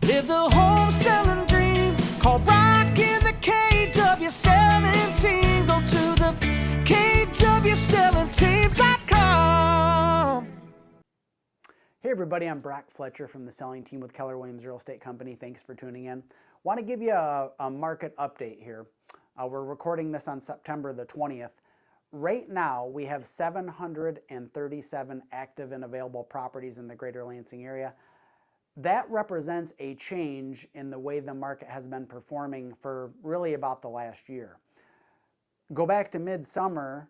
Live the home selling dream. Call Brock in the KW Selling Team. Go to the KWSellingTeam.com. Hey everybody, I'm Brock Fletcher from the Selling Team with Keller Williams Real Estate Company. Thanks for tuning in. Want to give you a market update here. We're recording this on September the 20th. Right now, we have 737 active and available properties in the greater Lansing area. That represents a change in the way the market has been performing for really about the last year. Go back to midsummer,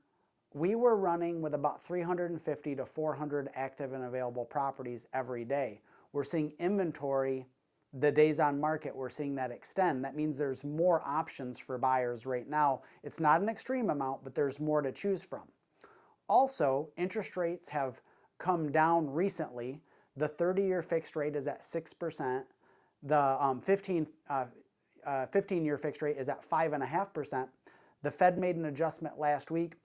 we were running with about 350 to 400 active and available properties every day. We're seeing inventory, the days on market, we're seeing that extend. That means there's more options for buyers right now. It's not an extreme amount, but there's more to choose from. Also, interest rates have come down recently. The 30-year fixed rate is at 6%. The 15-year fixed rate is at 5.5%. The Fed made an adjustment last week.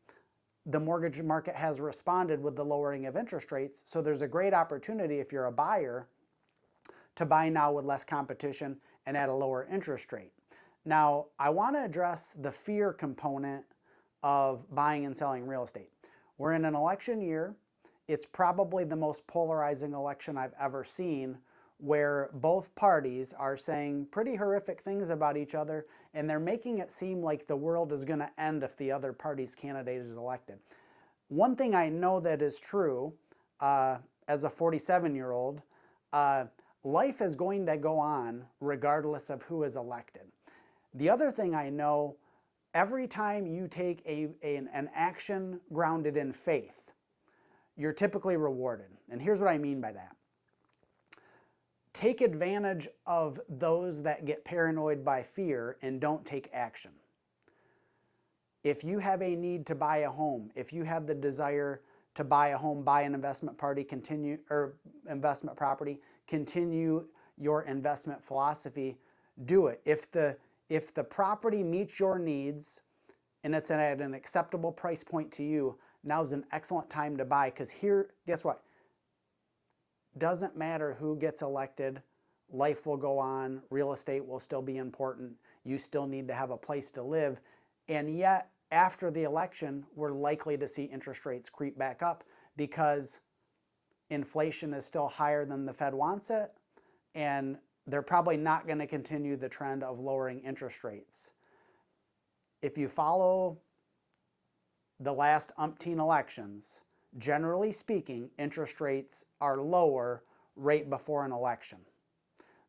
The mortgage market has responded with the lowering of interest rates. So there's a great opportunity if you're a buyer to buy now with less competition and at a lower interest rate. Now, I want to address the fear component of buying and selling real estate. We're in an election year. It's probably the most polarizing election I've ever seen, where both parties are saying pretty horrific things about each other, and they're making it seem like the world is going to end if the other party's candidate is elected. One thing I know that is true, as a 47-year-old, life is going to go on regardless of who is elected. The other thing I know, every time you take an action grounded in faith, you're typically rewarded. And here's what I mean by that. Take advantage of those that get paranoid by fear and don't take action. If you have a need to buy a home, if you have the desire to buy a home, buy an investment property, continue your investment philosophy, do it. If the property meets your needs and it's at an acceptable price point to you, now's an excellent time to buy, because here, guess what? Doesn't matter who gets elected, life will go on, real estate will still be important, you still need to have a place to live, and yet after the election, we're likely to see interest rates creep back up because inflation is still higher than the Fed wants it, and they're probably not going to continue the trend of lowering interest rates. If you follow the last umpteen elections, generally speaking, interest rates are lower right before an election.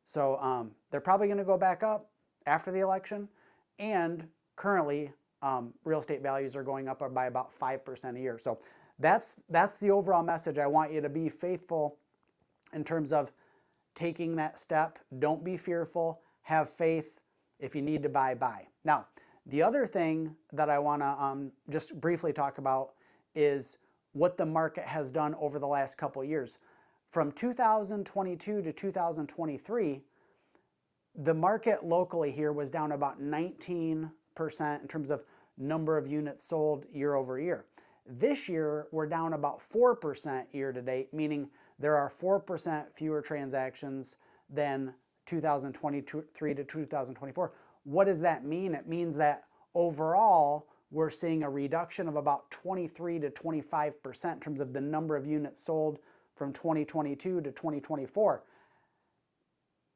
So they're probably going to go back up after the election, and currently real estate values are going up by about 5% a year. So that's the overall message. I want you to be faithful in terms of taking that step. Don't be fearful. Have faith. If you need to buy, buy. Now, the other thing that I want to just briefly talk about is what the market has done over the last couple of years. From 2022 to 2023, the market locally here was down about 19% in terms of number of units sold year over year. This year, we're down about 4% year to date, meaning there are 4% fewer transactions than 2023 to 2024. What does that mean? It means that overall, we're seeing a reduction of about 23 to 25% in terms of the number of units sold from 2022 to 2024.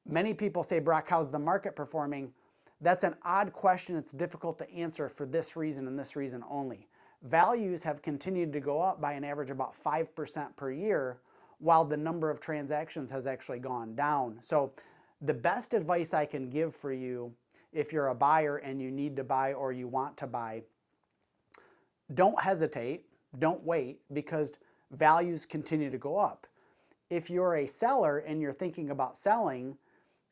Many people say, Brock, how's the market performing? That's an odd question. It's difficult to answer for this reason and this reason only. Values have continued to go up by an average about 5% per year, while the number of transactions has actually gone down. So the best advice I can give for you, if you're a buyer and you need to buy or you want to buy, don't hesitate, don't wait, because values continue to go up. If you're a seller and you're thinking about selling,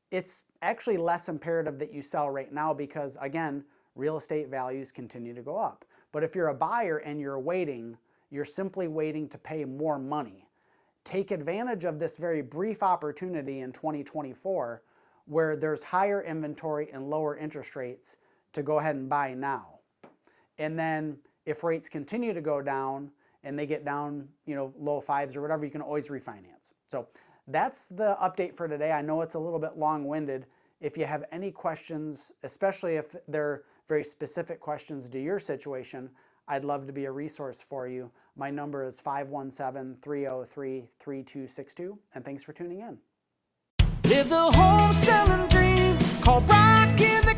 it's actually less imperative that you sell right now because, again, real estate values continue to go up. But if you're a buyer and you're waiting, you're simply waiting to pay more money. Take advantage of this very brief opportunity in 2024 where there's higher inventory and lower interest rates to go ahead and buy now. And then if rates continue to go down and they get down, low fives or whatever, you can always refinance. So that's the update for today. I know it's a little bit long-winded. If you have any questions, especially if they're very specific questions to your situation, I'd love to be a resource for you. My number is 517-303-3262, and thanks for tuning in. Live the home selling dream, call rocking the